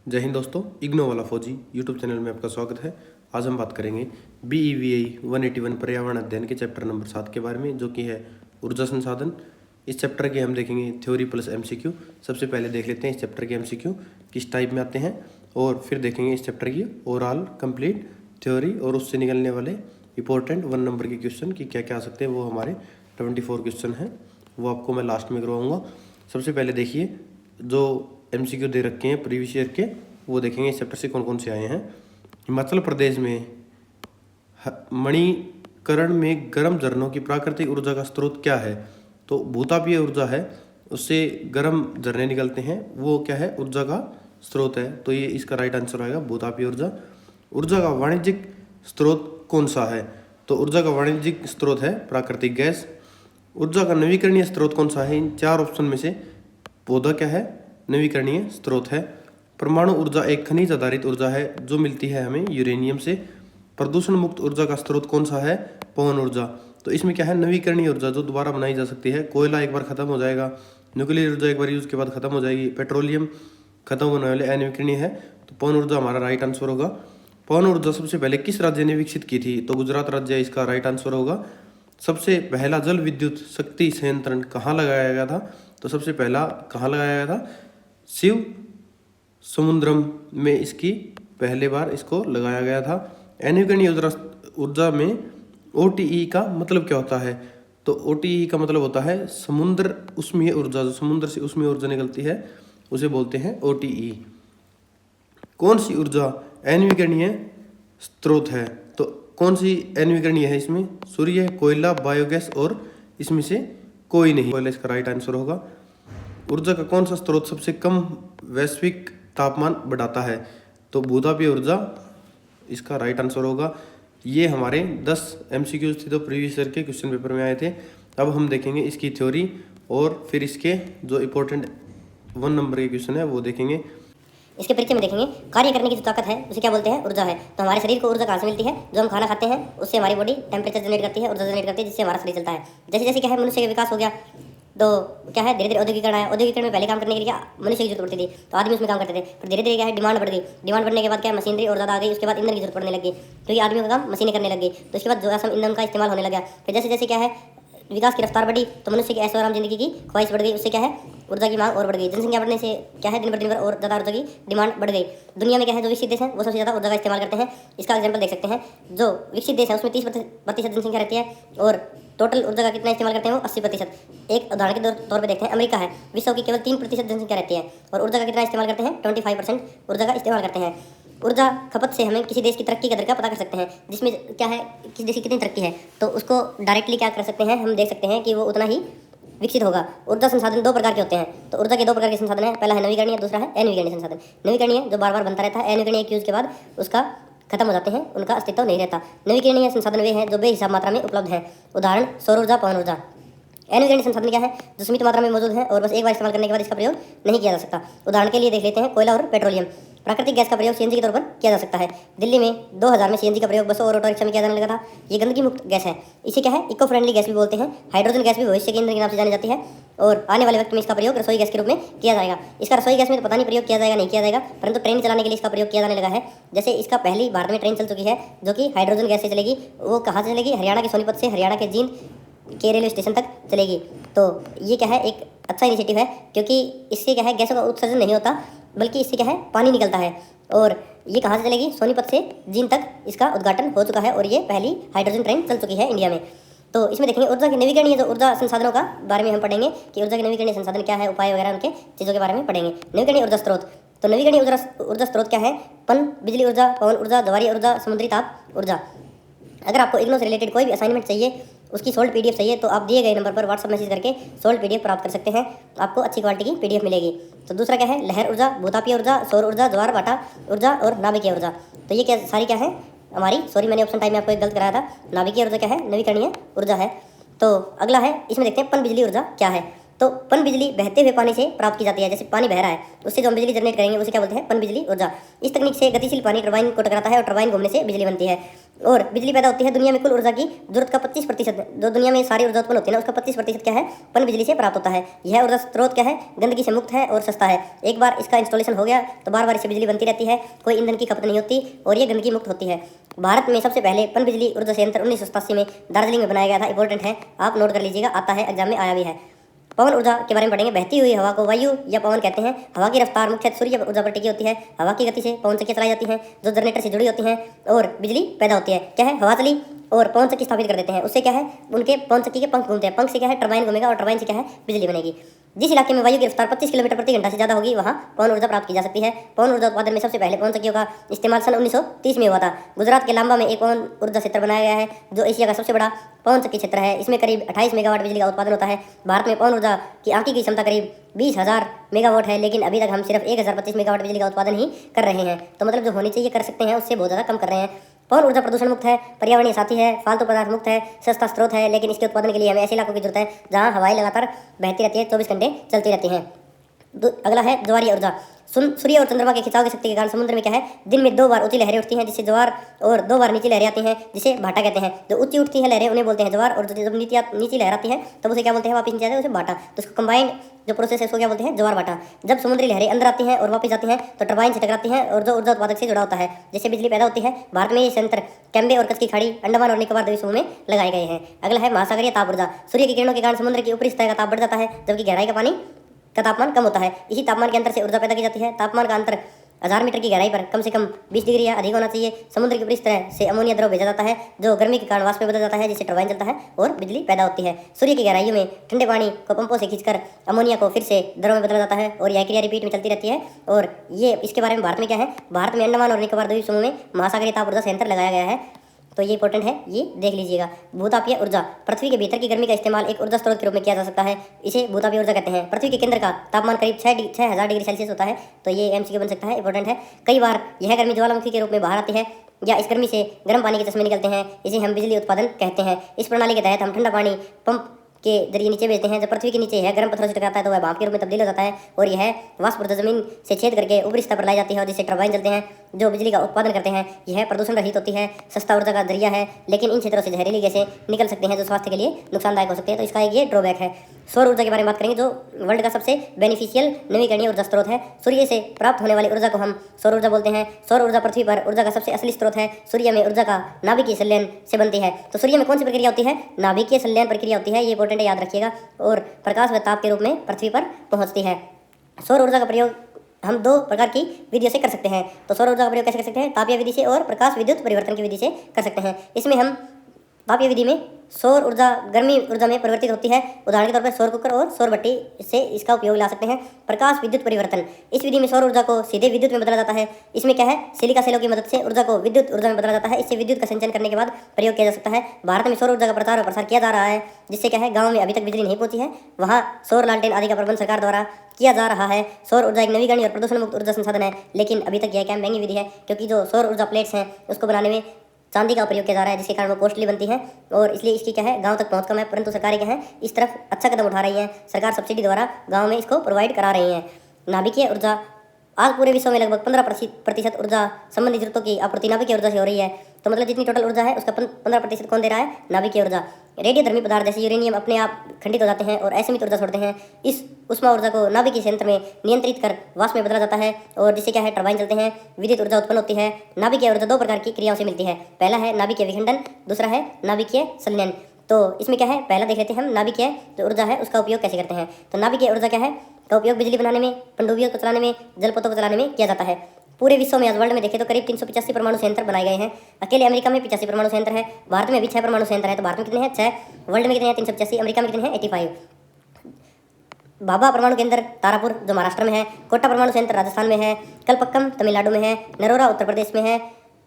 जय हिंद दोस्तों, इग्नो वाला फौजी यूट्यूब चैनल में आपका स्वागत है। आज हम बात करेंगे BEVI 181 पर्यावरण अध्ययन के चैप्टर नंबर 7 के बारे में, जो कि है ऊर्जा संसाधन। इस चैप्टर के हम देखेंगे थ्योरी प्लस MCQ। सबसे पहले देख लेते हैं इस चैप्टर के MCQ किस टाइप में आते हैं, और फिर देखेंगे इस चैप्टर की ओवरऑल कंप्लीट थ्योरी और उससे निकलने वाले इंपॉर्टेंट 1 नंबर के क्वेश्चन की क्या क्या आ सकते हैं। वो हमारे 24 क्वेश्चन हैं, वो आपको मैं लास्ट में करवाऊँगा। सबसे पहले देखिए जो MCQ दे रखे हैं प्रीवियस ईयर के, वो देखेंगे इस चैप्टर से कौन कौन से आए हैं। हिमाचल प्रदेश में मणिकरण में गर्म झरनों की प्राकृतिक ऊर्जा का स्रोत क्या है? तो भूतापीय ऊर्जा है, उससे गर्म झरने निकलते हैं, वो क्या है? ऊर्जा का स्रोत है। तो ये इसका राइट आंसर आएगा भूतापीय ऊर्जा। ऊर्जा का वाणिज्यिक स्रोत कौन सा है? तो ऊर्जा का वाणिज्यिक स्रोत है प्राकृतिक गैस। ऊर्जा का नवीकरणीय स्रोत कौन सा है? इन 4 ऑप्शन में से पौधा क्या है? नवीकरणीय स्रोत है। परमाणु ऊर्जा एक खनिज आधारित ऊर्जा है जो मिलती है हमें यूरेनियम से। प्रदूषण मुक्त ऊर्जा का स्रोत कौन सा है? पवन ऊर्जा। तो इसमें क्या है? नवीकरणीय ऊर्जा जो दोबारा बनाई जा सकती है। कोयला एक बार खत्म हो जाएगा, न्यूक्लियर ऊर्जा एक बार यूज के बाद खत्म हो जाएगी, पेट्रोलियम खत्म होने वाले अनवीकरणीय है। तो पवन ऊर्जा हमारा राइट आंसर होगा। पवन ऊर्जा सबसे पहले किस राज्य ने विकसित की थी? तो गुजरात राज्य इसका राइट आंसर होगा। सबसे पहला जल विद्युत शक्ति संयंत्र कहाँ लगाया गया था? तो सबसे पहला कहाँ लगाया गया था? शिव समुद्रम में इसकी पहले बार इसको लगाया गया था। अनवीकरणीय ऊर्जा में OTE का मतलब क्या होता है? तो OTE का मतलब होता है समुद्र उष्मीय ऊर्जा। जो समुद्र से उष्मीय ऊर्जा निकलती है उसे बोलते हैं OTE। कौन सी ऊर्जा अनवीकरणीय स्रोत है? तो कौन सी अनवीकरणीय है इसमें? सूर्य, कोयला, बायोगैस और इसमें से कोई नहीं। कोयला इसका राइट आंसर होगा। ऊर्जा का कौन सा स्रोत सबसे कम वैश्विक तापमान बढ़ाता है? तो भूतापीय ऊर्जा इसका राइट आंसर होगा। ये हमारे 10 MCQs थे जो प्रीवियस ईयर के क्वेश्चन पेपर में आए थे। अब हम देखेंगे इसकी थ्योरी और फिर इसके जो इंपॉर्टेंट 1 नंबर के क्वेश्चन है वो देखेंगे। इसके परिचय में देखेंगे कार्य करने की जो ताकत है उसे क्या बोलते हैं? ऊर्जा है। तो हमारे शरीर को ऊर्जा कहाँ से मिलती है? जो हम खाना खाते हैं उससे हमारी बॉडी टेम्परेचर जनरेट करती है, ऊर्जा जनरेट करती है, जिससे हमारा शरीर चलता है। जैसे जैसे क्या है मनुष्य का विकास हो गया, तो क्या है धीरे धीरे औद्योगिकरण आया। औद्योगिकरण में पहले काम करने के लिए क्या मनुष्य की जरूरत पड़ती थी, तो आदमी उसमें काम करते थे। फिर धीरे धीरे क्या है डिमांड बढ़ गई। डिमांड बढ़ने के बाद क्या है मशीनरी और ज़्यादा आ गई। उसके बाद ईंधन की जरूरत पड़ने लगी, क्योंकि आदमियों का काम मशीनें करने लगी। तो इसके बाद जो है ईंधन का इस्तेमाल होने लगा। फिर जैसे जैसे क्या है विकास की रफ्तार बढ़ी, तो मनुष्य की ऐशो आराम जिंदगी की ख्वाहिश बढ़ गई। उससे क्या है ऊर्जा की मांग और बढ़ गई। जनसंख्या बढ़ने से क्या है दिन भर और ज़्यादा ऊर्जा की डिमांड बढ़ गई। दुनिया में क्या है जो विकसित देश हैं वो सबसे ज़्यादा ऊर्जा का इस्तेमाल करते हैं। इसका एग्जाम्पल देख सकते हैं। जो विकसित देश है उसमें 30% जनसंख्या रहती है और टोटल ऊर्जा का कितना इस्तेमाल करते हैं? वो 80%। एक उदाहरण के तौर पे देखते हैं, अमेरिका है, विश्व की केवल 3% जनसंख्या रहती है और ऊर्जा का कितना इस्तेमाल करते हैं? 25% ऊर्जा का इस्तेमाल करते हैं। ऊर्जा खपत से हमें किसी देश की तरक्की का दर का पता कर सकते हैं। जिसमें क्या है किस देश की कितनी तरक्की है, तो उसको डायरेक्टली क्या कर सकते हैं हम देख सकते हैं कि वो उतना ही विकसित होगा। ऊर्जा संसाधन 2 प्रकार के होते हैं। तो ऊर्जा के 2 प्रकार के संसाधन है, पहला है नवीकरणीय, दूसरा है अनवीकरणीय संसाधन। नवीकरणीय जो बार बार बनता रहता है, अनवीकरणीय यूज के बाद उसका खत्म हो जाते हैं, उनका अस्तित्व नहीं रहता। नवीकरणीय संसाधन वे हैं जो बेहिसाब मात्रा में उपलब्ध हैं। उदाहरण सौर ऊर्जा, पवन ऊर्जा। अनवीकरणीय संसाधन क्या है? जो सीमित मात्रा में मौजूद है और बस एक बार इस्तेमाल करने के बाद इसका प्रयोग नहीं किया जा सकता। उदाहरण के लिए देख लेते हैं कोयला और पेट्रोलियम। प्राकृतिक गैस का प्रयोग CNG के तौर पर किया जा सकता है। दिल्ली में 2000 में CNG का प्रयोग बसों और ऑटो रिक्शा में किया जाने लगा था। ये गंदगी मुक्त गैस है। इसे क्या है इको फ्रेंडली गैस भी बोलते हैं। हाइड्रोजन गैस भी भविष्य के ईंधन के नाम से जानी जाती है और आने वाले वक्त में इसका प्रयोग रसोई गैस के रूप में किया जाएगा। इसका रसोई गैस में तो पता नहीं प्रयोग किया जाएगा नहीं किया जाएगा, परंतु ट्रेन चलाने के लिए इसका प्रयोग किया जाने लगा है। जैसे इसका पहली भारत में ट्रेन चल चुकी है जो कि हाइड्रोजन गैस से चलेगी। वो कहाँ से चलेगी? हरियाणा के सोनीपत से हरियाणा के जींद के रेलवे स्टेशन तक चलेगी। तो ये क्या है एक अच्छा इनिशिएटिव है, क्योंकि इससे क्या है गैसों का उत्सर्जन नहीं होता, बल्कि इससे क्या है पानी निकलता है। और ये कहाँ से चलेगी? सोनीपत से जींद तक इसका उद्घाटन हो चुका है और ये पहली हाइड्रोजन ट्रेन चल चुकी है इंडिया में। तो इसमें देखेंगे ऊर्जा के नवीकरणीय जो ऊर्जा संसाधनों का बारे में हम पढ़ेंगे कि ऊर्जा के नवीकरणीय संसाधन क्या है, उपाय वगैरह उनके चीज़ों के बारे में पढ़ेंगे। नवीकरणीय ऊर्जा स्रोत। तो नवीकरणीय ऊर्जा स्रोत क्या है? पन बिजली ऊर्जा, पवन ऊर्जा, ज्वारीय ऊर्जा, समुद्री ताप ऊर्जा। अगर आपको इग्नो से रिलेटेड कोई भी असाइनमेंट चाहिए, उसकी सोल्ड PDF चाहिए, तो आप दिए गए नंबर पर व्हाट्सअप मैसेज करके सोल्ड PDF प्राप्त कर सकते हैं। आपको अच्छी क्वालिटी की PDF मिलेगी। तो दूसरा क्या है? लहर ऊर्जा, भूतापीय ऊर्जा, सौर ऊर्जा, ज्वार भाटा ऊर्जा और नाभिकीय ऊर्जा। तो ये क्या सारी क्या है हमारी, सॉरी मैंने ऑप्शन टाइम में आपको एक गलत कराया था। नाभिकीय ऊर्जा क्या है? नवीकरणीय ऊर्जा है। तो अगला है, इसमें देखते हैं पन बिजली ऊर्जा क्या है। तो पन बिजली बहते हुए पानी से प्राप्त की जाती है। जैसे पानी बह रहा है उससे जो हम बिजली जनरेट करेंगे उसे क्या बोलते हैं? पन बिजली ऊर्जा। इस तकनीक से गतिशील पानी टरबाइन को टकराता है और टरबाइन घूमने से बिजली बनती है और बिजली पैदा होती है। दुनिया में कुल ऊर्जा की जरूरत का 25%, जो दुनिया में सारी ऊर्जा उत्पन्न होती है ना, उसका 25% क्या है? पन बिजली से प्राप्त होता है। यह ऊर्जा स्रोत क्या है? गंदगी से मुक्त है और सस्ता है। एक बार इसका इंस्टॉलेशन हो गया तो बार बार इससे बिजली बनती रहती है, कोई ईंधन की खपत नहीं होती और ये गंदगी मुक्त होती है। भारत में सबसे पहले पन बिजली ऊर्जा संयंत्र 1987 में दार्जिलिंग में बनाया गया था। इंपॉर्टेंट है, आप नोट कर लीजिएगा, आता है एग्जाम में, आया भी है। पवन ऊर्जा के बारे में पढ़ेंगे। बहती हुई हवा को वायु या पवन कहते हैं। हवा की रफ्तार मुख्यतः सूर्य ऊर्जा पर टिकी होती है। हवा की गति से पवन चक्कियां चलाई जाती हैं जो जनरेटर से जुड़ी होती हैं और बिजली पैदा होती है। क्या है? हवा चली और पवन चक्की स्थापित कर देते हैं, उससे क्या है? उनके पवन चक्की के पंख घूमते हैं, पंख से क्या है? टरबाइन घूमेगा और टरबाइन से क्या है? बिजली बनेगी। जिस इलाके में वायु की रफ्तार 25 किलोमीटर प्रति घंटा से ज़्यादा होगी वहाँ पवन ऊर्जा प्राप्त की जा सकती है। पवन ऊर्जा उत्पादन में सबसे पहले पवन चक्कियों का इस्तेमाल सन 1930 में हुआ था। गुजरात के लांबा में एक पवन ऊर्जा क्षेत्र बनाया गया है जो एशिया का सबसे बड़ा पवन चक्की क्षेत्र है। इसमें करीब 28 मेगावाट बिजली का उत्पादन होता है। भारत में पवन ऊर्जा की आंकी की क्षमता करीब 20,000 मेगावाट है, लेकिन अभी तक हम सिर्फ 1025 मेगावाट बिजली का उत्पादन ही कर रहे हैं। तो मतलब जो होनी चाहिए कर सकते हैं उससे बहुत ज़्यादा कम कर रहे हैं। पवन ऊर्जा प्रदूषण मुक्त है, पर्यावरणीय साथी है, फालतू पदार्थ मुक्त है, सस्ता स्रोत है, लेकिन इसके उत्पादन के लिए हमें ऐसे इलाकों की जरूरत है जहाँ हवाएं लगातार बहती रहती है, 24 घंटे चलती रहती हैं। अगला है ज्वारीय ऊर्जा। सूर्य और चंद्रमा के खिंचाव की शक्ति के कारण समुद्र में क्या है? दिन में 2 बार ऊंची लहरें उठती हैं जिससे ज्वार और 2 बार नीची लहरें आती हैं जिसे भाटा कहते हैं। जो ऊंची उठती है लहरें उन्हें बोलते हैं ज्वार, और जब नीची लहर आती है तब उसे क्या बोलते हैं? वापस नीचे आते हैं उसे भाटा। तो उसको कंबाइंड जो प्रोसेस है उसको क्या बोलते हैं? ज्वार भाटा। जब समुद्री लहरें अंदर आती हैं और वापस जाती हैं तो टरबाइन से टकराती हैं और जो ऊर्जा उत्पादक से जुड़ा होता है जिससे बिजली पैदा होती है। भारत में ये संयंत्र कैम्बे और कच्छ की खाड़ी, अंडमान और निकोबार द्वीप समूह में लगाए गए हैं। अगला है महासागरीय ताप ऊर्जा। सूर्य की किरणों के कारण समुद्र की ऊपरी सतह का ताप बढ़ जाता है जबकि गहराई का पानी का तापमान कम होता है। इसी तापमान के अंतर से ऊर्जा पैदा की जाती है। तापमान का अंतर 1000 मीटर की गहराई पर कम से कम 20 डिग्री या अधिक होना चाहिए। समुद्र की ऊपरी सतह से अमोनिया द्रव भेजा जाता है जो गर्मी के कारण वाष्प में बदल जाता है जिससे टरबाइन चलता है और बिजली पैदा होती है। सूर्य की गहराइयों में ठंडे पानी को पंपों से खींचकर अमोनिया को फिर से द्रव में बदला जाता है और यह क्रिया रिपीट में चलती रहती है। और ये इसके बारे में भारत में क्या है? भारत में अंडमान और निकोबार द्वीप समूह में महासागरीय ताप ऊर्जा संयंत्र लगाया गया है। तो ये इंपॉर्टेंट है, ये देख लीजिएगा। भूतापीय ऊर्जा। पृथ्वी के भीतर की गर्मी का इस्तेमाल एक ऊर्जा स्रोत के रूप में किया जा सकता है, इसे भूतापीय ऊर्जा कहते हैं। पृथ्वी के केंद्र का तापमान करीब 6000 डिग्री सेल्सियस होता है। तो ये एमसीक्यू बन सकता है, इंपॉर्टेंट है। कई बार यह गर्मी ज्वालामुखी के रूप में बाहर आती है या इस गर्मी से गर्म पानी के चश्मे निकलते हैं, इसे हम बिजली उत्पादन कहते हैं। इस प्रणाली के तहत हम ठंडा पानी पंप के जरिए नीचे भेजते हैं। जब पृथ्वी के नीचे यह गर्म पत्थरों से टकराता है तो वह भाप के रूप में तब्दील हो जाता है और यह वाष्प ऊर्जा जमीन से छेद करके ऊपरी सतह पर लाई जाती है और जिससे टरबाइन चलते हैं जो बिजली का उत्पादन करते हैं। यह प्रदूषण रहित होती है, सस्ता ऊर्जा का जरिया है, लेकिन इन क्षेत्रों से जहरीली गैसें निकल सकती हैं जो स्वास्थ्य के लिए नुकसानदायक हो सकती है। तो इसका एक ये ड्रॉबैक है। सौर ऊर्जा के बारे में बात करेंगे जो वर्ल्ड का सबसे बेनिफिशियल नवीकरणीय ऊर्जा स्रोत है। सूर्य से प्राप्त होने वाली ऊर्जा को हम सौर ऊर्जा बोलते हैं। सौर ऊर्जा पृथ्वी पर ऊर्जा का सबसे असली स्रोत है। सूर्य में ऊर्जा का नाभिकीय संलयन से बनती है। तो सूर्य में कौन सी प्रक्रिया होती है? नाभिकीय संलयन प्रक्रिया होती है, ये इंपॉर्टेंट है, याद रखिएगा। और प्रकाश व ताप के रूप में पृथ्वी पर पहुंचती है। सौर ऊर्जा का प्रयोग हम 2 प्रकार की विधियों से कर सकते हैं। तो सौर ऊर्जा का प्रयोग कैसे कर सकते हैं? तापीय विधि से और प्रकाश विद्युत परिवर्तन की विधि से कर सकते हैं। इसमें हम तापीय विधि में सौर ऊर्जा गर्मी ऊर्जा में परिवर्तित होती है। उदाहरण के तौर पर सौर कुकर और सौर भट्टी से इसका उपयोग ला सकते हैं। प्रकाश विद्युत परिवर्तन, इस विधि में सौर ऊर्जा को सीधे विद्युत में बदला जाता है। इसमें क्या है? सिलिका सेलों की मदद से ऊर्जा को विद्युत ऊर्जा में बदला जाता है। इससे विद्युत का संचयन करने के बाद प्रयोग किया जा सकता है। भारत में सौर ऊर्जा का प्रचार और प्रसार किया जा रहा है, जिससे क्या है? गाँव में अभी तक बिजली नहीं पहुंची है, वहाँ सौर लालटेन आदि का प्रबंध सरकार द्वारा किया जा रहा है। सौर ऊर्जा एक नवीकरणीय और प्रदूषण मुक्त ऊर्जा संसाधन है, लेकिन अभी तक यह क्या महंगी विधि है, क्योंकि जो सौर ऊर्जा प्लेट्स हैं उसको बनाने में चांदी का प्रयोग किया जा रहा है, जिसके कारण वो कॉस्टली बनती है और इसलिए इसकी क्या है? गांव तक पहुंच कम है। परंतु सरकारें क्या है? इस तरफ अच्छा कदम उठा रही है। सरकार सब्सिडी द्वारा गांव में इसको प्रोवाइड करा रही है। नाभिकीय ऊर्जा। आज पूरे विश्व में लगभग 15% ऊर्जा संबंधी जरूरतों की आपूर्ति नाभिकीय ऊर्जा से हो रही है। तो मतलब जितनी टोटल ऊर्जा है उसका 15% कौन दे रहा है? नाभिकीय ऊर्जा। रेडियोधर्मी पदार्थ जैसे यूरेनियम अपने आप खंडित हो जाते हैं और असीमित ऊर्जा छोड़ते हैं। इस उष्मा ऊर्जा को नाभिकीय संयंत्र में नियंत्रित कर वाष्प में बदला जाता है और जिससे क्या है? टरबाइन चलते हैं, विद्युत ऊर्जा उत्पन्न होती है। नाभिकीय ऊर्जा 2 प्रकार की क्रियाओं से मिलती है। पहला है नाभिकीय विखंडन, दूसरा है नाभिकीय संलयन। तो इसमें क्या है? पहला देख लेते हैं हम नाभिकीय जो ऊर्जा है उसका उपयोग कैसे करते हैं। तो नाभिकीय ऊर्जा क्या है? का उपयोग बिजली बनाने में, पनडुब्बियों को चलाने में, जलपोतों को चलाने में किया जाता है। पूरे विश्व में आज वर्ल्ड में देखें तो करीब 385 परमाणु संयंत्र बनाए गए हैं। अकेले अमेरिका में 85 परमाणु संयंत्र है। भारत में भी 6 परमाणु संयंत्र है। तो भारत में कितने हैं? 6। वर्ल्ड में कितने हैं? 385। अमेरिका में कितने हैं? 85। भाभा परमाणु केंद्र तारापुर जो महाराष्ट्र में है, कोटा परमाणु संयंत्र राजस्थान में है, कलपक्कम तमिलनाडु में है, नरोरा उत्तर प्रदेश में है,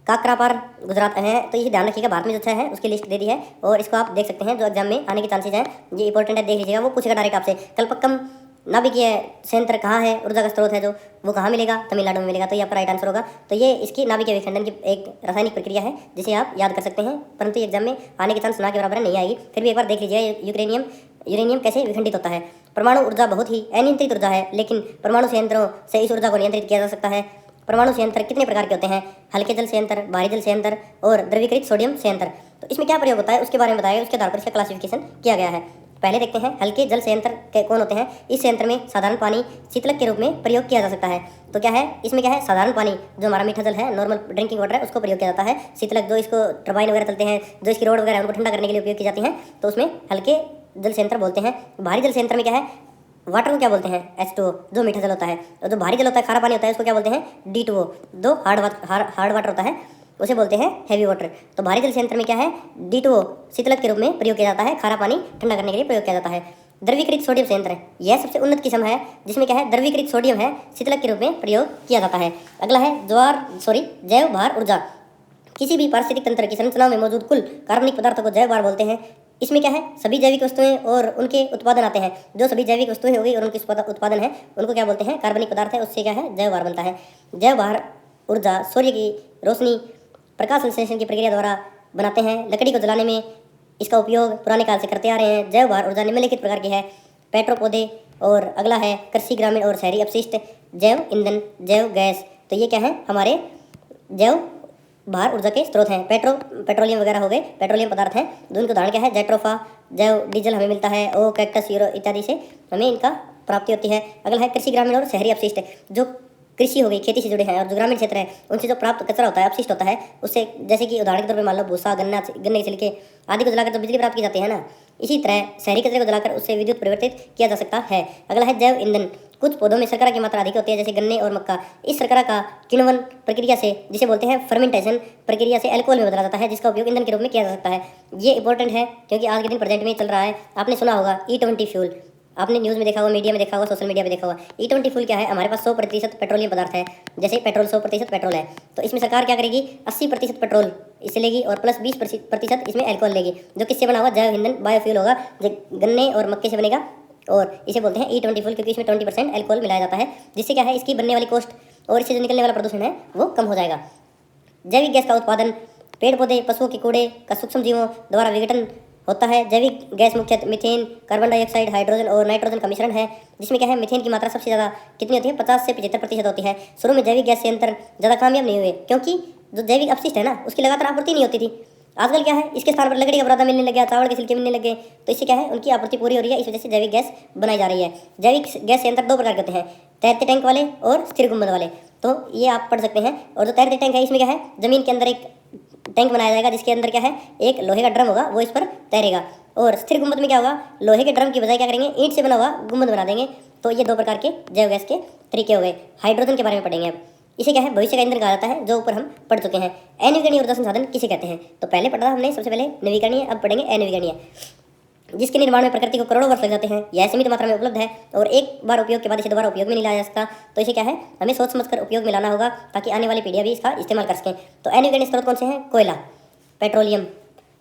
काकरापार गुजरात है। तो ये ध्यान रखिएगा, भारत में जो 6 है उसकी लिस्ट दे दी है और इसको आप देख सकते हैं। जो एग्जाम में आने के चांसेस हैं, ये इंपॉर्टेंट है, देख लीजिएगा। वो पूछेगा डायरेक्ट आपसे कलपक्कम नाभिकीय संयंत्र कहाँ है, ऊर्जा का स्रोत है जो, वो कहाँ मिलेगा? तमिलनाडु में मिलेगा। तो ये आपका राइट आंसर होगा। तो ये इसकी नाभिकीय विखंडन की एक रासायनिक प्रक्रिया है जिसे आप याद कर सकते हैं, परंतु एग्जाम में आने के चांस ना के बराबर नहीं आएगी। फिर भी एक बार देख लीजिए यूरेनियम कैसे विखंडित होता है। परमाणु ऊर्जा बहुत ही अनियंत्रित ऊर्जा है, लेकिन परमाणु संयंत्रों से इस ऊर्जा को नियंत्रित किया जा सकता है। परमाणु संयंत्र कितने प्रकार के होते हैं? हल्के जल संयंत्र, भारी जल संयंत्र और द्रवीकृत सोडियम संयंत्र। तो इसमें क्या प्रयोग होता है उसके बारे में बताया, उसके आधार पर इसका क्लासिफिकेशन किया गया है। पहले देखते हैं हल्के जल संयंत्र के कौन होते हैं। इस संयंत्र में साधारण पानी शीतलक के रूप में प्रयोग किया जा सकता है। तो क्या है इसमें, क्या है, साधारण पानी जो हमारा मीठा जल है, नॉर्मल ड्रिंकिंग वाटर है, उसको प्रयोग किया जाता है। शीतलक जो इसको टरबाइन वगैरह चलते हैं, जो इसकी रोड वगैरह है, उनको ठंडा करने के लिए उपयोग की जाती हैं, तो उसमें हल्के जल संयंत्र बोलते हैं। भारी जल संयंत्र में क्या है, वाटर को क्या बोलते हैं, H2O, जो मीठा जल होता है। और जो भारी जल होता है, खारा पानी होता है, उसको क्या बोलते हैं, D2O, जो हार्ड वाटर होता है, उसे बोलते हैं हैवी वाटर। तो भारी जल संयंत्र में क्या है, D2O शीतलक के रूप में प्रयोग किया जाता है, खारा पानी ठंडा करने के लिए प्रयोग किया जाता है। द्रवीकृत सोडियम संयंत्र, यह सबसे उन्नत किस्म है, जिसमें क्या है, द्रवीकृत सोडियम है, शीतलक के रूप में प्रयोग किया जाता है। अगला है जैव भार ऊर्जा। किसी भी पारिस्थितिक तंत्र की संरचनाओं में मौजूद कुल कार्बनिक पदार्थों को जैव भार बोलते हैं। इसमें क्या है, सभी जैविक वस्तुएं और उनके उत्पादन आते हैं। जो सभी जैविक वस्तुएं हो गई और उनके उत्पादन है, उनको क्या बोलते हैं, कार्बनिक पदार्थ है, उससे क्या है, जैव भार बनता है। जैव भार ऊर्जा सूर्य की रोशनी, प्रकाश संश्लेषण की प्रक्रिया द्वारा बनाते हैं। लकड़ी को जलाने में इसका उपयोग पुराने काल से करते आ रहे हैं। जैव भार ऊर्जा निम्नलिखित प्रकार की है, पेट्रो पौधे, और अगला है कृषि, ग्रामीण और शहरी अपशिष्ट, जैव ईंधन, जैव गैस। तो ये क्या है, हमारे जैव भार ऊर्जा के स्रोत हैं। पेट्रोलियम वगैरह हो गए, पेट्रोलियम पदार्थ हैं, जो उनका उदाहरण क्या है, जेट्रोफा, जैव डीजल हमें मिलता है, ओ कैक्टस यूरो इत्यादि से हमें इनका प्राप्ति होती है। अगला है कृषि, ग्रामीण और शहरी अपशिष्ट, जो कृषि हो गई, खेती से जुड़े हैं, और जो ग्रामीण क्षेत्र है उनसे जो प्राप्त कचरा होता है, अपशिष्ट होता है, उससे, जैसे कि उदाहरण के तौर पर मान लो भूसा, गन्ने के छिलके आदि को जलाकर तो बिजली प्राप्त की जाती है ना, इसी तरह शहरी कचरे को जलाकर उससे विद्युत परिवर्तित किया जा सकता है। अगला है जैव ईंधन। कुछ पौधों में शर्करा की मात्रा अधिक होती है, जैसे गन्ने और मक्का। इस शर्करा का किण्वन प्रक्रिया से, जिसे बोलते हैं फर्मेंटेशन प्रक्रिया से, अल्कोहल में बदला जाता है, जिसका उपयोग ईंधन के रूप में किया जा सकता है। ये इंपॉर्टेंट है क्योंकि आज के दिन प्रेजेंट में चल रहा है। आपने सुना होगा E20 फ्यूल, आपने न्यूज़ में देखा होगा, मीडिया में देखा होगा, सोशल मीडिया में देखा होगा। E20 फ्यूल क्या है, हमारे पास 100% पेट्रोलियम पदार्थ है। जैसे पेट्रोल 100% पेट्रोल है, तो इसमें सरकार क्या करेगी, 80% पेट्रोल इसे लेगी और प्लस 20% इसमें अल्कोहल लेगी, जो किससे बना हुआ, जैव ईंधन, बायोफ्यूल होगा, जो गन्ने और मक्के से बनेगा, और इसे बोलते हैं E20 फ्यूल, क्योंकि इसमें 20% अल्कोहल मिलाया जाता है, जिससे क्या है, इसकी बनने वाली कॉस्ट और इससे जो निकलने वाला प्रदूषण है वो कम हो जाएगा। जैविक गैस का उत्पादन पेड़ पौधे, पशुओं के कूड़े का सूक्ष्म जीवों द्वारा विघटन होता है। जैविक गैस मुख्यतः मीथेन, कार्बन डाइऑक्साइड, हाइड्रोजन और नाइट्रोजन का मिश्रण है, जिसमें क्या है, मीथेन की मात्रा सबसे ज़्यादा कितनी होती है, 50 से 75% होती है। शुरू में जैविक गैस संयंत्र ज़्यादा कामयाब नहीं हुए, क्योंकि जो जैविक अपशिष्ट है ना, उसकी लगातार आपूर्ति नहीं होती थी। आजकल क्या है, इसके स्थान पर लकड़ी का बुरादा मिलने लग गया, चावल के छिलके मिलने लगे, तो इससे क्या है, उनकी आपूर्ति पूरी हो रही है। इस वजह से जैविक गैस बनाई जा रही है। जैविक गैस संयंत्र 2 प्रकार के होते हैं, तैरते टैंक वाले और स्थिर गुंबद वाले। तो ये आप पढ़ सकते हैं। और जो तैरते टैंक है, इसमें क्या है, जमीन के अंदर एक टैंक बनाया जाएगा, जिसके अंदर क्या है, एक लोहे का ड्रम होगा, वो इस पर तैरेगा। और स्थिर गुंबद में क्या होगा, लोहे के ड्रम की बजाय क्या करेंगे, ईंट से बना हुआ गुंबद बना देंगे। तो ये 2 प्रकार के जैव गैस के तरीके हो गए। हाइड्रोजन के बारे में पढ़ेंगे अब। इसे क्या है, भविष्य का ईंधन कहा जाता है, जो ऊपर हम पढ़ चुके हैं। अनवीकरणीय ऊर्जा संसाधन किसे कहते हैं, तो पहले पढ़ा हमने सबसे पहले नवीकरणीय, अब पढ़ेंगे अनवीकरणीय। जिसके निर्माण में प्रकृति को करोड़ों वर्ष लग जाते हैं, यह सीमित मात्रा में उपलब्ध है और एक बार उपयोग के बाद इसे दोबारा उपयोग में नहीं लाया जा सकता। तो इसे क्या है, हमें सोच समझकर उपयोग में लाना होगा, ताकि आने वाली पीढ़ियां भी इसका इस्तेमाल कर सकें। तो अनवीकरणीय स्रोत कौन से हैं, कोयला, पेट्रोलियम,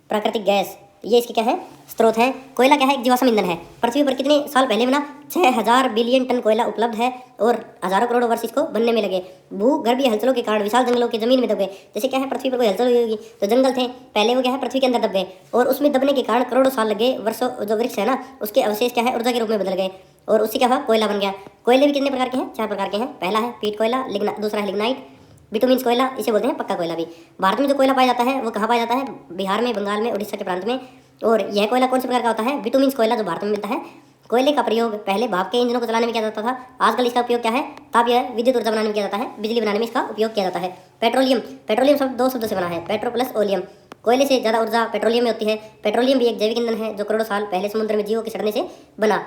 प्राकृतिक गैस, ये इसके क्या है, स्रोत हैं। कोयला क्या है, एक जीवाश्म ईंधन है। पृथ्वी पर कितने साल पहले बना, 6000 बिलियन टन कोयला उपलब्ध है और हजारों करोड़ों वर्ष इसको बनने में लगे। भूगर्भीय हलचलों के कारण विशाल जंगलों के जमीन में दब गए। जैसे क्या है, पृथ्वी पर कोई हलचल हुई होगी तो जंगल थे पहले, वो क्या है, पृथ्वी के अंदर दब गए, और उसमें दबने के कारण करोड़ों साल लगे, वर्षों जो वृक्ष है ना, उसके अवशेष क्या है, ऊर्जा के रूप में बदल गए, और उससे क्या हुआ, कोयला बन गया। कोयले भी कितने प्रकार के हैं, 4 प्रकार के हैं। पहला है पीट कोयला, दूसरा है लिग्नाइट, बिटुमिन्स कोयला, इसे बोलते हैं पक्का कोयला भी। भारत में जो कोयला पाया जाता है वो कहाँ पाया जाता है, बिहार में, बंगाल में, उड़ीसा के प्रांत में। और यह कोयला कौन से प्रकार का होता है, बिटुमिन्स कोयला, जो भारत में मिलता है। कोयले का प्रयोग पहले भाप के इंजनों को चलाने में किया जाता था। आजकल इसका उपयोग क्या है, ताप या विद्युत ऊर्जा बनाने में किया जाता है, बिजली बनाने में इसका उपयोग किया जाता है। पेट्रोलियम शब्द 2 शब्दों से बना है, पेट्रो प्लस ओलियम। कोयले से ज़्यादा ऊर्जा पेट्रोलियम में होती है। पेट्रोलियम भी एक जैविक ईंधन है, जो करोड़ों साल पहले समुद्र में जीवों के सड़ने से बना।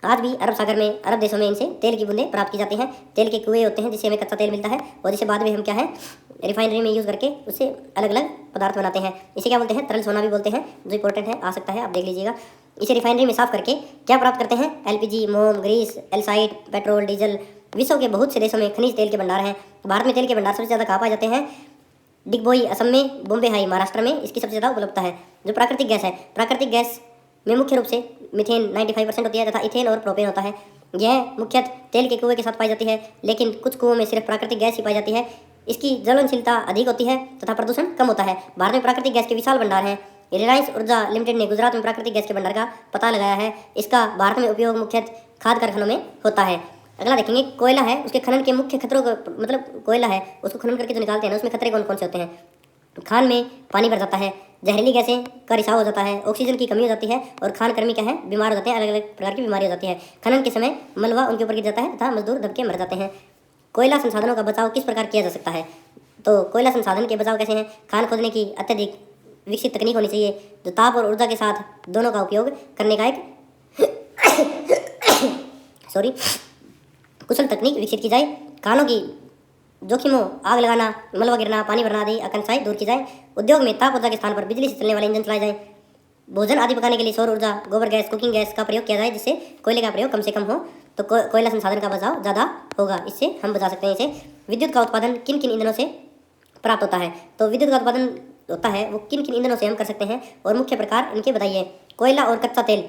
आज भी अरब सागर में, अरब देशों में इनसे तेल की बूंदें प्राप्त की जाती हैं। तेल के कुएं होते हैं, जिससे हमें कच्चा तेल मिलता है, और जिसे बाद में हम क्या है, रिफाइनरी में यूज़ करके उससे अलग अलग पदार्थ बनाते हैं। इसे क्या बोलते हैं, तरल सोना भी बोलते हैं, जो इंपॉर्टेंट है, आ सकता है, आप देख लीजिएगा। इसे रिफाइनरी में साफ करके क्या प्राप्त करते हैं, LPG, मोम, ग्रीस, एल्साइड, पेट्रोल, डीजल। विश्व के बहुत से देशों में खनिज तेल के भंडार हैं। भारत में तेल के भंडार सबसे ज़्यादा कहाँ पाए जाते हैं, डिगबोई असम में, बॉम्बे हाई महाराष्ट्र में इसकी सबसे ज़्यादा उपलब्धता है। जो प्राकृतिक गैस है, प्राकृतिक गैस में मुख्य रूप से मीथेन 95% होती है, तथा इथेन और प्रोपेन होता है। यह मुख्यतः तेल के कुएं के साथ पाई जाती है, लेकिन कुछ कुओं में सिर्फ प्राकृतिक गैस ही पाई जाती है। इसकी ज्वलनशीलता अधिक होती है तथा प्रदूषण कम होता है। भारत में प्राकृतिक गैस के विशाल भंडार हैं। रिलायंस ऊर्जा लिमिटेड ने गुजरात में प्राकृतिक गैस के भंडार का पता लगाया है। इसका भारत में उपयोग मुख्यतः खाद्य कारखानों में होता है। अगला देखेंगे, कोयला है, उसके खनन के मुख्य खतरों को, मतलब कोयला है उसको खनन करके जो निकालते हैं ना, उसमें खतरे कौन कौन से होते हैं। खान में पानी भर जाता है, जहरीली गैसें का रिसाव हो जाता है, ऑक्सीजन की कमी हो जाती है और खान कर्मी क्या है, बीमार हो जाते हैं, अलग अलग प्रकार की बीमारी हो जाती है। खनन के समय मलबा उनके ऊपर गिर जाता है तथा मजदूर दबके मर जाते हैं। कोयला संसाधनों का बचाव किस प्रकार किया जा सकता है। तो कोयला संसाधन के बचाव कैसे हैं, खान खोदने की अत्यधिक विकसित तकनीक होनी चाहिए, जो ताप और ऊर्जा के साथ दोनों का उपयोग करने का एक कुशल तकनीक विकसित की जाए। खानों की जोखिमों, आग लगाना, मलबा गिरना, पानी भरना आदि आशंकाएं दूर की जाए। उद्योग में ताप ऊर्जा के स्थान पर बिजली से चलने वाले इंजन चलाए जाएं। भोजन आदि पकाने के लिए सौर ऊर्जा, गोबर गैस, कुकिंग गैस का प्रयोग किया जाए, जिससे कोयले का प्रयोग कम से कम हो। तो कोयला संसाधन का बचाव ज़्यादा होगा, इससे हम बचा सकते हैं। इसे विद्युत का उत्पादन किन किन ईंधनों से प्राप्त होता है। तो विद्युत का उत्पादन होता है वो किन किन ईंधनों से हम कर सकते हैं और मुख्य प्रकार इनके बताइए। कोयला और कच्चा तेल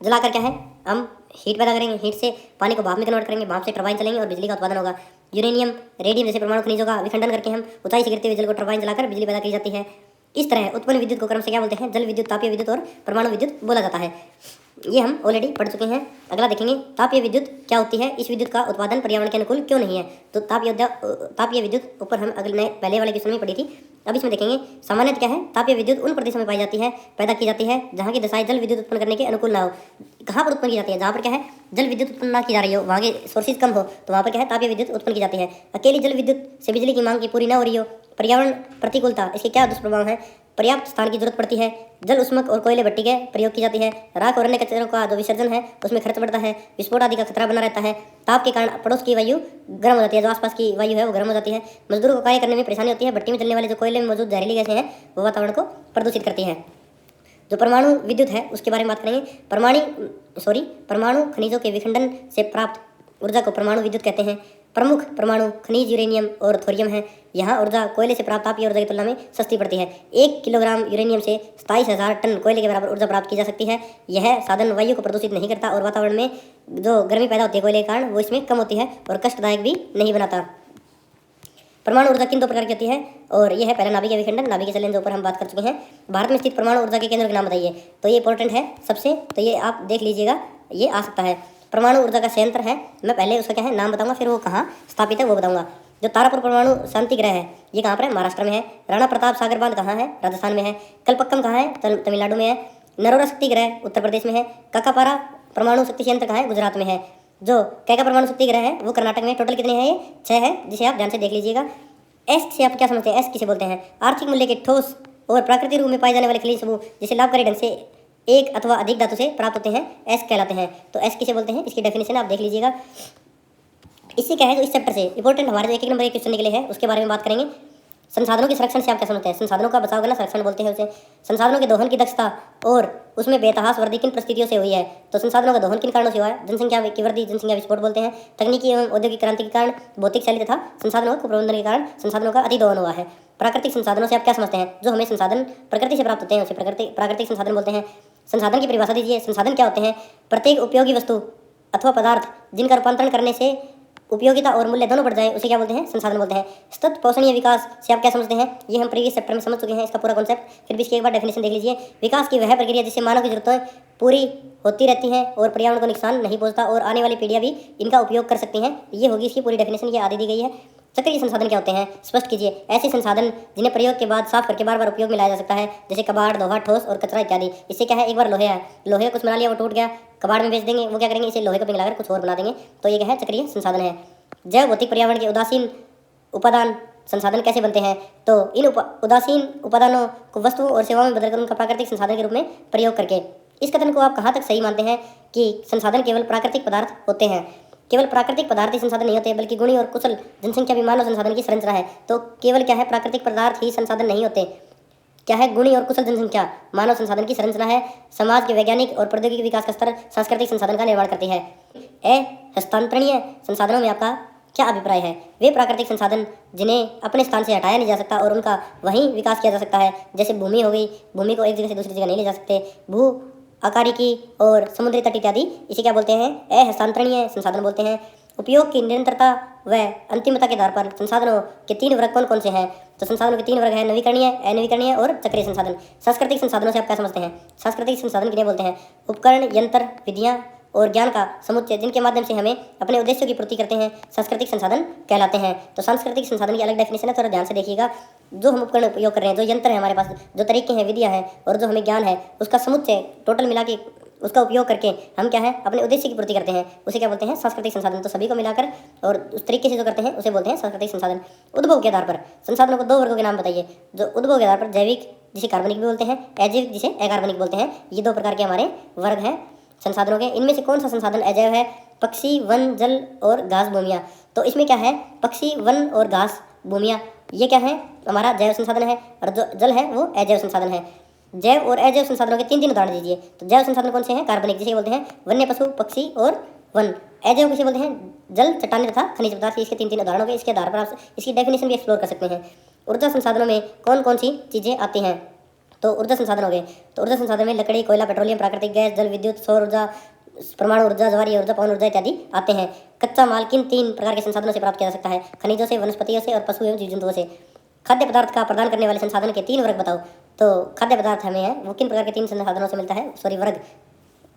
जलाकर क्या है, हम हीट पैदा करेंगे, हीट से पानी को भाप में कन्वर्ट करेंगे, भाप से टरबाइन चलेंगे और बिजली का उत्पादन होगा। यूरेनियम, रेडियम जैसे परमाणु खनिजों का विखंडन करके हम ऊंचाई से गिरते हुए जल को टरबाइन जलाकर बिजली पैदा की जाती है। इस तरह उत्पन्न विद्युत को क्रम से क्या बोलते हैं, जल विद्युत, तापीय विद्युत और परमाणु विद्युत बोला जाता है। ये हम ऑलरेडी पढ़ चुके हैं। अगला देखेंगे, तापीय विद्युत क्या होती है, इस विद्युत का उत्पादन पर्यावरण के अनुकूल क्यों नहीं है। तो तापीय विद्युत ऊपर हम अगले पहले वाले क्वेश्चन में पढ़ी थी। अब इसमें देखेंगे, सामान्यतः क्या है, तापीय विद्युत उन प्रदेशों में पाई जाती है, पैदा की जाती है जहाँ की दशाएं जल विद्युत उत्पन्न करने के अनुकूल ना हो। कहाँ पर उत्पन्न की जाती है, जहाँ पर क्या है, जल विद्युत उत्पन्न ना की जा रही हो, वहाँ के सोर्सेज कम हो, तो वहाँ पर क्या है, तापीय विद्युत उत्पन्न की जाती है। अकेली जल विद्युत से बिजली की मांग की पूरी न हो रही हो। पर्यावरण प्रतिकूलता, इसके क्या दुष्प्रभाव है। पर्याप्त स्थान की जरूरत पड़ती है, जल उष्मक और कोयले भट्टी के प्रयोग की जाती है। राख और अन्य कचरों का जो विसर्जन है उसमें खर्च बढ़ता है। विस्फोट आदि का खतरा बना रहता है। ताप के कारण पड़ोस की वायु गर्म हो जाती है, जो आसपास की वायु है वो गर्म हो जाती है। मजदूरों को कार्य करने में परेशानी होती है। भट्टी में जलने वाले जो कोयले में मौजूद जहरीली गैसें हैं वो वातावरण को प्रदूषित करती है। जो परमाणु विद्युत है उसके बारे में बात करेंगे। परमाणु खनिजों के विखंडन से प्राप्त ऊर्जा को परमाणु विद्युत कहते हैं। प्रमुख परमाणु खनिज यूरेनियम और थोरियम है। यहाँ ऊर्जा कोयले से प्राप्त तापीय ऊर्जा की तुलना में सस्ती पड़ती है। 1 किलोग्राम यूरेनियम से 27,000 टन कोयले के बराबर ऊर्जा प्राप्त की जा सकती है। यह साधन वायु को प्रदूषित नहीं करता और वातावरण में जो गर्मी पैदा होती है कोयले के कारण वो इसमें कम होती है और कष्टदायक भी नहीं बनाता। परमाणु ऊर्जा किन दो प्रकार की होती है, और यह है पहला नाभिकीय विखंडन, नाभिकीय संलयन, जो ऊपर हम बात कर चुके हैं। भारत में स्थित परमाणु ऊर्जा के केंद्र के नाम बताइए। तो ये इंपॉर्टेंट है सबसे, तो ये आप देख लीजिएगा, ये आ सकता है। परमाणु ऊर्जा का संयंत्र है, मैं पहले उसका क्या है नाम बताऊंगा, फिर वो कहाँ स्थापित है वो बताऊंगा। जो तारापुर परमाणु शांति ग्रह है ये कहाँ पर है, महाराष्ट्र में है। राणा प्रताप सागर बांध कहाँ है, राजस्थान में है। कलपक्कम कहाँ है, तमिलनाडु में है। नरोरा शक्ति ग्रह उत्तर प्रदेश में है। काकापारा परमाणु शक्ति संयंत्र कहाँ है, गुजरात में है। जो कैका परमाणु शक्ति ग्रह है वो कर्नाटक में। टोटल कितने हैं, ये 6 है, जिसे आप ध्यान से देख लीजिएगा। एस से आप क्या समझते हैं, एस किसे बोलते हैं, आर्थिक मूल्य के ठोस और प्राकृतिक रूप में पाए जाने वाले खनिज समूह जिसे लाभकारी ढंग से एक अथवा अधिक धातु से प्राप्त होते हैं, एस कहलाते हैं। तो एस किसे बोलते हैं, इसकी डेफिनेशन आप देख लीजिएगा। इससे क्या है, जो इस चैप्टर से इंपॉर्टेंट हमारे जो एक नंबर एक क्वेश्चन निकले हैं उसके बारे में बात करेंगे। संसाधनों के संरक्षण से आप क्या समझते हैं, संसाधनों का बचाव करना संरक्षण बोलते हैं उसे। संसाधनों के दोहन की दक्षता और उसमें बेतहास वृद्धि किन परिस्थितियों से हुई है। तो संसाधनों का दोहन किन कारणों से हुआ है, जनसंख्या की वृद्धि, जनसंख्या विस्फोट बोलते हैं। तकनीकी एवं औद्योगिक क्रांति के कारण, भौतिक शैली तथा संसाधनों को प्रबंधन के कारण संसाधनों का अतिदोहन हुआ है। प्राकृतिक संसाधनों से आप क्या समझते हैं, जो हमें संसाधन प्रकृति से प्राप्त होते हैं उसे प्राकृतिक संसाधन बोलते हैं। संसाधन की परिभाषा दीजिए। संसाधन क्या होते हैं, प्रत्येक उपयोगी वस्तु अथवा पदार्थ जिनका रूपांतरण करने से उपयोगिता और मूल्य दोनों बढ़ जाए उसे क्या बोलते हैं, संसाधन बोलते हैं। सतत पोषणीय विकास से आप क्या समझते हैं, ये हम प्रीवियस चैप्टर में समझ चुके हैं इसका पूरा कॉन्सेप्ट, फिर भी इसकी एक बार डेफिनेशन देख लीजिए। विकास की वह प्रक्रिया जिससे मानव की जरूरतें पूरी होती रहती हैं और पर्यावरण को नुकसान नहीं पहुंचता और आने वाली पीढ़ियां भी इनका उपयोग कर सकती हैं, ये होगी इसकी पूरी डेफिनेशन, ये आदि दी गई है। चक्रीय संसाधन क्या होते हैं, स्पष्ट कीजिए। ऐसे संसाधन जिन्हें प्रयोग के बाद साफ करके बार बार उपयोग में लाया जा सकता है, जैसे कबाड़, लोहा, ठोस और कचरा इत्यादि। इससे क्या है, एक बार लोहे है, लोहे कुछ बना लिया वो टूट गया, कबाड़ में बेच देंगे, वो क्या करेंगे, इसे लोहे को पिघलाकर कुछ और बना देंगे, तो ये क्या है, चक्रीय संसाधन है। जैव भौतिक पर्यावरण के उदासीन उपादान संसाधन कैसे बनते हैं, तो इन उदासीन उपादानों को वस्तुओं और सेवाओं में बदलकर उनका प्राकृतिक संसाधन के रूप में प्रयोग करके। इस कथन को आप कहाँ तक सही मानते हैं कि संसाधन केवल प्राकृतिक पदार्थ होते हैं। केवल प्राकृतिक पदार्थ ही संसाधन नहीं होते, बल्कि गुणी और कुशल जनसंख्या भी मानव संसाधन की संरचना है। तो केवल क्या है, प्राकृतिक पदार्थ ही संसाधन नहीं होते, क्या है, गुणी और कुशल जनसंख्या मानव संसाधन की संरचना है। समाज के वैज्ञानिक और प्रौद्योगिकी विकास का स्तर सांस्कृतिक संसाधन का निर्माण करती है। हस्तांतरणीय संसाधनों में आपका क्या अभिप्राय है, वे प्राकृतिक संसाधन जिन्हें अपने स्थान से हटाया नहीं जा सकता और उनका वहीं विकास किया जा सकता है, जैसे भूमि हो गई, भूमि को एक जगह से दूसरी जगह नहीं ले जा सकते। भू आकारिकी और समुद्री तट इत्यादि इसे क्या बोलते हैं, हस्तांतरणीय संसाधन बोलते हैं। उपयोग की निरंतरता व अंतिमता के आधार पर संसाधनों के 3 वर्ग कौन कौन से हैं? तो संसाधनों के 3 वर्ग हैं, नवीकरणीय, अनवीकरणीय और चक्रीय संसाधन। सांस्कृतिक संसाधनों से आप क्या समझते हैं? सांस्कृतिक संसाधन किन्हें बोलते हैं? उपकरण, यंत्र, विधियां और ज्ञान का समुच्चय जिनके माध्यम से हमें अपने उद्देश्यों की पूर्ति करते हैं, सांस्कृतिक संसाधन कहलाते हैं। तो सांस्कृतिक संसाधन की अलग डेफिनेशन है, थोड़ा ध्यान से देखिएगा। जो हम उपकरण उपयोग कर रहे हैं, जो यंत्र है हमारे पास, जो तरीके हैं, विधियां हैं और जो हमें ज्ञान है, उसका समुच्चय टोटल मिला के उसका उपयोग करके हम क्या है अपने उद्देश्य की पूर्ति करते हैं, उसे क्या बोलते हैं? सांस्कृतिक संसाधन। तो सभी को मिलाकर और उस तरीके से जो करते हैं उसे बोलते हैं सांस्कृतिक संसाधन। उद्भव के आधार पर संसाधनों को 2 वर्गों के नाम बताइए। जो उद्भव के आधार पर जैविक जिसे कार्बनिक भी बोलते हैं, अजैविक जिसे अकार्बनिक बोलते हैं, ये 2 प्रकार के हमारे वर्ग हैं संसाधनों के। इनमें से कौन सा संसाधन अजैव है? पक्षी, वन, जल और घास भूमियाँ। तो इसमें क्या है? पक्षी, वन और घास भूमियाँ ये क्या है? हमारा जैव संसाधन है, और जो जल है वो अजैव संसाधन है। जैव और अजैव संसाधनों के 3 उदाहरण दीजिए। तो जैव संसाधन कौन से हैं? कार्बनिक जिसे बोलते हैं वन्य, पशु, पक्षी और वन। अजैव किसे बोलते हैं? जल, चट्टानें तथा खनिज पदार्थ। इसके 3 उदाहरण हो गए। इसके आधार पर आप इसकी डेफिनेशन भी एक्सप्लोर कर सकते हैं। ऊर्जा संसाधनों में कौन कौन सी चीज़ें आती हैं? तो ऊर्जा संसाधन हो गए। तो ऊर्जा संसाधन में लकड़ी, कोयला, पेट्रोलियम, प्राकृतिक गैस, जल विद्युत, सौर ऊर्जा, परमाणु ऊर्जा, ज्वारीय ऊर्जा, पवन ऊर्जा इत्यादि आते हैं। कच्चा माल किन 3 प्रकार के संसाधनों से प्राप्त किया जा सकता है? खनिजों से, वनस्पतियों से और पशु एवं जीव जंतुओं से। खाद्य पदार्थ का प्रदान करने वाले संसाधन के 3 वर्ग बताओ। तो खाद्य पदार्थ हमें है वो किन प्रकार के 3 संसाधनों से मिलता है? वर्ग।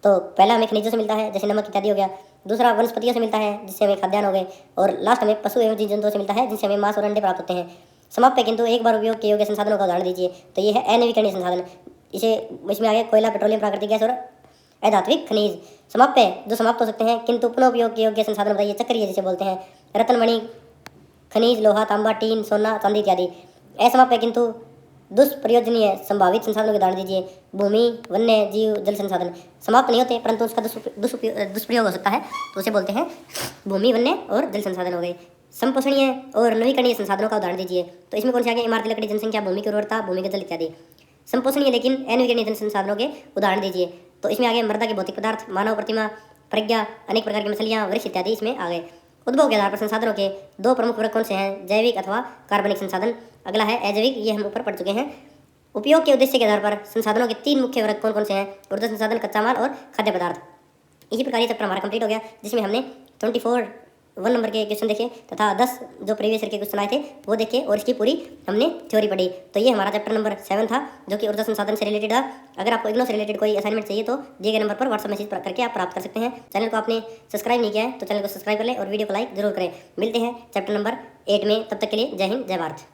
तो पहला हमें खनिजों से मिलता है जैसे नमक इत्यादि हो गया। दूसरा वनस्पतियों से मिलता है जिससे हमें खाद्यान्न हो गए। और लास्ट हमें पशु एवं जीव जंतुओं से मिलता है जिससे हमें मांस और अंडे प्राप्त होते हैं। समाप्त है किंतु एक बार उपयोग के योग्य संसाधनों का उदाहरण दीजिए। तो ये है अनवीकरणीय संसाधन। इसमें आ गया कोयला, पेट्रोलियम, प्राकृतिक गैस और अधात्विक खनिज। समाप्त है जो समाप्त हो सकते हैं किंतु पुनः उपयोग के योग्य संसाधन बताइए। चक्रीय जिसे बोलते हैं रत्न, मणि, खनिज, लोहा, तांबा, टीन, सोना, चांदी इत्यादि। असमाप्त है किंतु दुष्प्रयोजनीय संभावित संसाधनों के उदाहरण दीजिए। भूमि, वन्य जीव, जल संसाधन। समाप्त नहीं होते परंतु उसका दुष्प्रयोग हो सकता है, तो उसे बोलते हैं भूमि, वन्य और जल संसाधन हो गए। संपोषणीय और नवीकरणीय संसाधनों का उदाहरण दीजिए। तो इसमें कौन से आ गए? इमारती लकड़ी, जनसंख्या, भूमि की उर्वरता, भूमिगत जल इत्यादि। संपोषणीय लेकिन अनवीकरणीय संसाधनों के उदाहरण दीजिए। तो इसमें आ गए मृदा के भौतिक पदार्थ, मानव प्रतिमा, प्रज्ञा, अनेक प्रकार की मछलियाँ, वृक्ष इत्यादि इसमें आ गए। उद्भव के आधार पर संसाधनों के 2 प्रमुख वर्ग कौन से हैं? जैविक अथवा कार्बनिक संसाधन। अगला है अजैविक, ये हम ऊपर पढ़ चुके हैं। उपयोग के उद्देश्य के आधार पर संसाधनों के 3 मुख्य वर्ग कौन कौन से हैं? ऊर्जा संसाधन, कच्चा माल और खाद्य पदार्थ। इसी प्रकार ये चैप्टर हमारा कंप्लीट हो गया, जिसमें हमने 24 1 नंबर के क्वेश्चन देखे तथा 10 जो प्रीवियस ईयर के क्वेश्चन आए थे वो देखे और इसकी पूरी हमने थ्योरी पढ़ी। तो ये हमारा चैप्टर नंबर 7 था जो कि ऊर्जा संसाधन से रिलेटेड था। अगर आपको इग्नो से रिलेटेड कोई असाइनमेंट चाहिए तो दिए गए नंबर पर व्हाट्सएप मैसेज करके आप प्राप्त कर सकते हैं। चैनल को आपने सब्सक्राइब नहीं किया है तो चैनल को सब्सक्राइब कर लें और वीडियो को लाइक जरूर करें। मिलते हैं चैप्टर नंबर 8 में, तब तक के लिए जय हिंद, जय भारत।